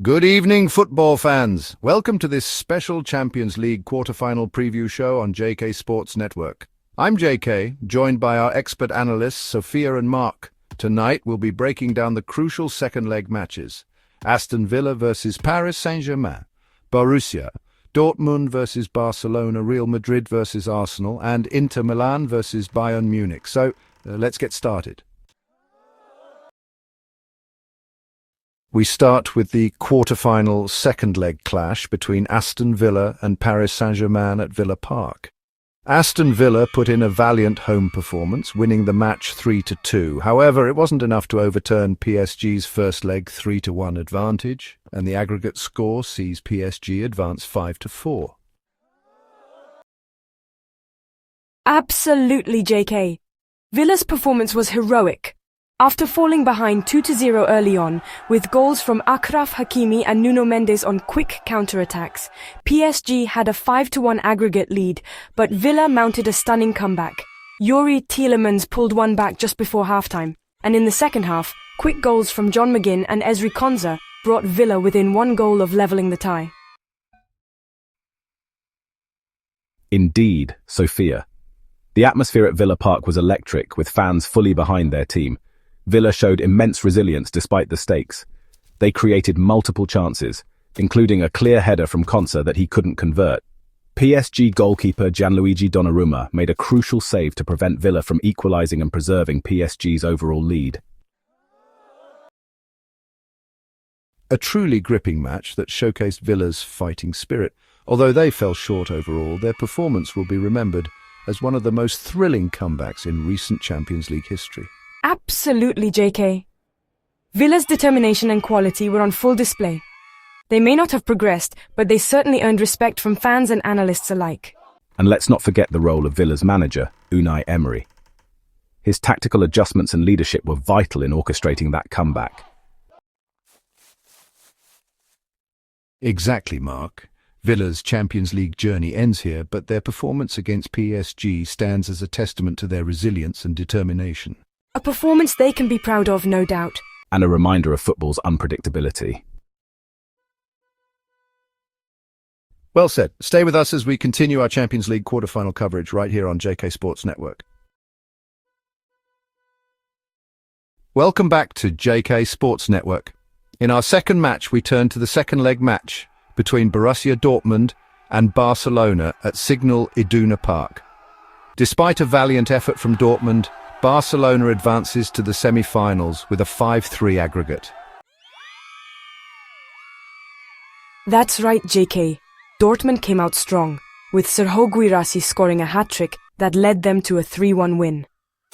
Good evening, football fans. Welcome to this special Champions League quarterfinal preview show on JK Sports Network. I'm JK, joined by our expert analysts Sofia and Marc. Tonight we'll be breaking down the crucial second leg matches. Aston Villa versus Paris Saint-Germain, Borussia Dortmund versus Barcelona, Real Madrid versus Arsenal, and Inter Milan versus Bayern Munich. So, let's get started. We start with the quarterfinal second leg clash between Aston Villa and Paris Saint-Germain at Villa Park. Aston Villa put in a valiant home performance, winning the match 3-2. However, it wasn't enough to overturn PSG's first leg 3-1 advantage, and the aggregate score sees PSG advance 5-4. Absolutely, JK. Villa's performance was heroic. After falling behind 2-0 early on, with goals from Achraf Hakimi and Nuno Mendes on quick counter-attacks, PSG had a 5-1 aggregate lead, but Villa mounted a stunning comeback. Youri Tielemans pulled one back just before halftime, and in the second half, quick goals from John McGinn and Ezri Konsa brought Villa within one goal of levelling the tie. Indeed, Sofia. The atmosphere at Villa Park was electric, with fans fully behind their team. Villa showed immense resilience despite the stakes. They created multiple chances, including a clear header from Konsa that he couldn't convert. PSG goalkeeper Gianluigi Donnarumma made a crucial save to prevent Villa from equalising and preserving PSG's overall lead. A truly gripping match that showcased Villa's fighting spirit. Although they fell short overall, their performance will be remembered as one of the most thrilling comebacks in recent Champions League history. Absolutely, JK. Villa's determination and quality were on full display. They may not have progressed, but they certainly earned respect from fans and analysts alike. And let's not forget the role of Villa's manager, Unai Emery. His tactical adjustments and leadership were vital in orchestrating that comeback. Exactly, Marc. Villa's Champions League journey ends here, but their performance against PSG stands as a testament to their resilience and determination. A performance they can be proud of, no doubt. And a reminder of football's unpredictability. Well said. Stay with us as we continue our Champions League quarterfinal coverage right here on JK Sports Network. Welcome back to JK Sports Network. In our second match, we turn to the second leg match between Borussia Dortmund and Barcelona at Signal Iduna Park. Despite a valiant effort from Dortmund, Barcelona advances to the semi-finals with a 5-3 aggregate. That's right, JK. Dortmund came out strong, with Serhou Guirassy scoring a hat-trick that led them to a 3-1 win.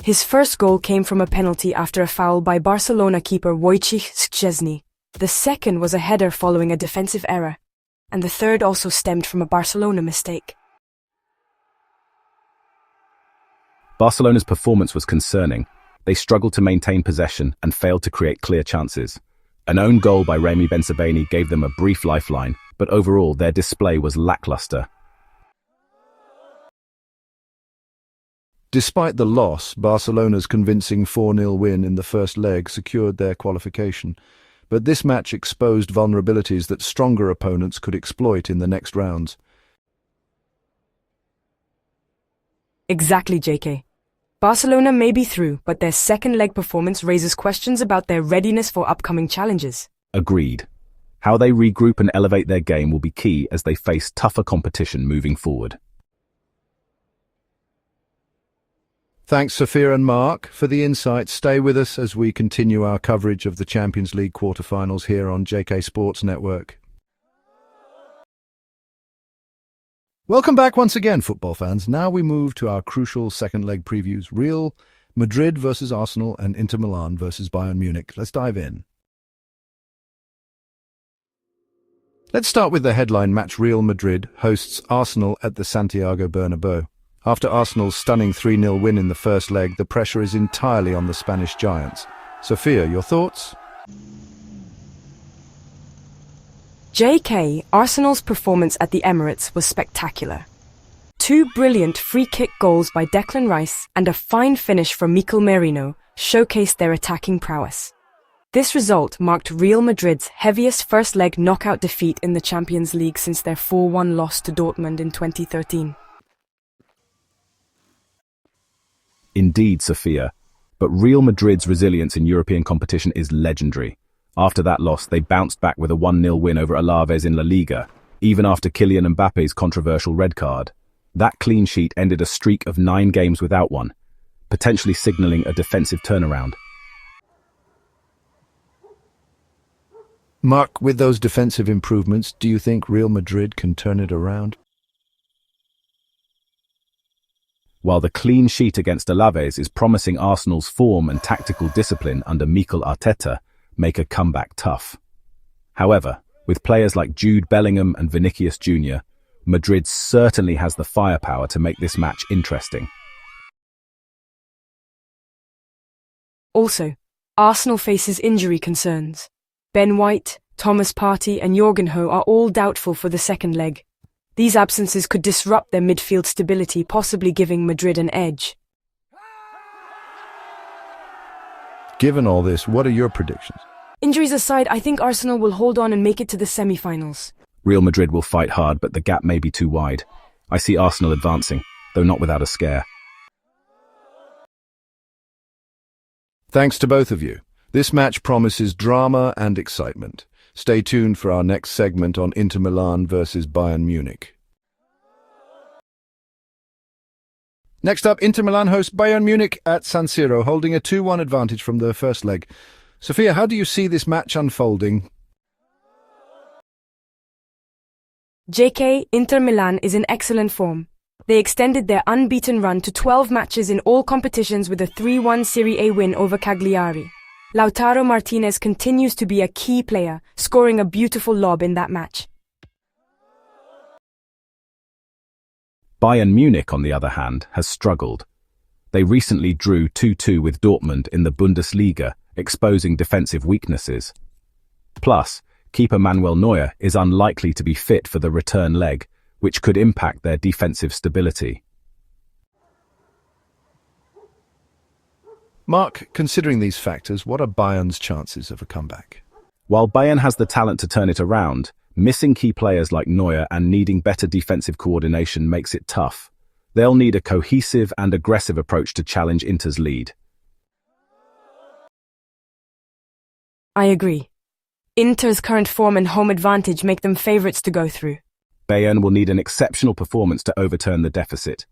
His first goal came from a penalty after a foul by Barcelona keeper Wojciech Szczesny. The second was a header following a defensive error, and the third also stemmed from a Barcelona mistake. Barcelona's performance was concerning. They struggled to maintain possession and failed to create clear chances. An own goal by Remy Bensebaini gave them a brief lifeline, but overall their display was lackluster. Despite the loss, Barcelona's convincing 4-0 win in the first leg secured their qualification. But this match exposed vulnerabilities that stronger opponents could exploit in the next rounds. Exactly, JK. Barcelona may be through, but their second leg performance raises questions about their readiness for upcoming challenges. Agreed. How they regroup and elevate their game will be key as they face tougher competition moving forward. Thanks, Sofia and Marc, for the insights. Stay with us as we continue our coverage of the Champions League quarterfinals here on JK Sports Network. Welcome back once again, football fans. Now we move to our crucial second leg previews. Real Madrid versus Arsenal and Inter Milan versus Bayern Munich. Let's dive in. Let's start with the headline match. Real Madrid hosts Arsenal at the Santiago Bernabeu. After Arsenal's stunning 3-0 win in the first leg, the pressure is entirely on the Spanish giants. Sofia, your thoughts? JK, Arsenal's performance at the Emirates was spectacular. Two brilliant free-kick goals by Declan Rice and a fine finish from Mikel Merino showcased their attacking prowess. This result marked Real Madrid's heaviest first-leg knockout defeat in the Champions League since their 4-1 loss to Dortmund in 2013. Indeed, Sofia, but Real Madrid's resilience in European competition is legendary. After that loss, they bounced back with a 1-0 win over Alaves in La Liga, even after Kylian Mbappe's controversial red card. That clean sheet ended a streak of 9 games without one, potentially signalling a defensive turnaround. Marc, with those defensive improvements, do you think Real Madrid can turn it around? While the clean sheet against Alaves is promising, Arsenal's form and tactical discipline under Mikel Arteta make a comeback tough. However, with players like Jude Bellingham and Vinicius Jr., Madrid certainly has the firepower to make this match interesting. Also, Arsenal faces injury concerns. Ben White, Thomas Partey and Jorginho are all doubtful for the second leg. These absences could disrupt their midfield stability, possibly giving Madrid an edge. Given all this, what are your predictions? Injuries aside, I think Arsenal will hold on and make it to the semi-finals. Real Madrid will fight hard, but the gap may be too wide. I see Arsenal advancing, though not without a scare. Thanks to both of you. This match promises drama and excitement. Stay tuned for our next segment on Inter Milan versus Bayern Munich. Next up, Inter Milan host Bayern Munich at San Siro, holding a 2-1 advantage from the first leg. Sofia, how do you see this match unfolding? JK, Inter Milan is in excellent form. They extended their unbeaten run to 12 matches in all competitions with a 3-1 Serie A win over Cagliari. Lautaro Martinez continues to be a key player, scoring a beautiful lob in that match. Bayern Munich, on the other hand, has struggled. They recently drew 2-2 with Dortmund in the Bundesliga, exposing defensive weaknesses. Plus, keeper Manuel Neuer is unlikely to be fit for the return leg, which could impact their defensive stability. Marc, considering these factors, what are Bayern's chances of a comeback? While Bayern has the talent to turn it around, missing key players like Neuer and needing better defensive coordination makes it tough. They'll need a cohesive and aggressive approach to challenge Inter's lead. I agree. Inter's current form and home advantage make them favourites to go through. Bayern will need an exceptional performance to overturn the deficit.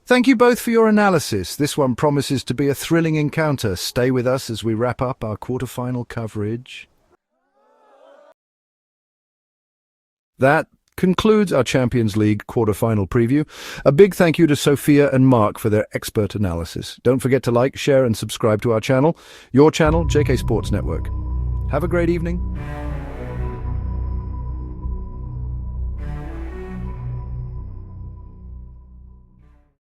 Thank you both for your analysis. This one promises to be a thrilling encounter. Stay with us as we wrap up our quarterfinal coverage. That concludes our Champions League quarterfinal preview. A big thank you to Sofia and Marc for their expert analysis. Don't forget to like, share and subscribe to our channel, your channel, JK Sports Network. Have a great evening.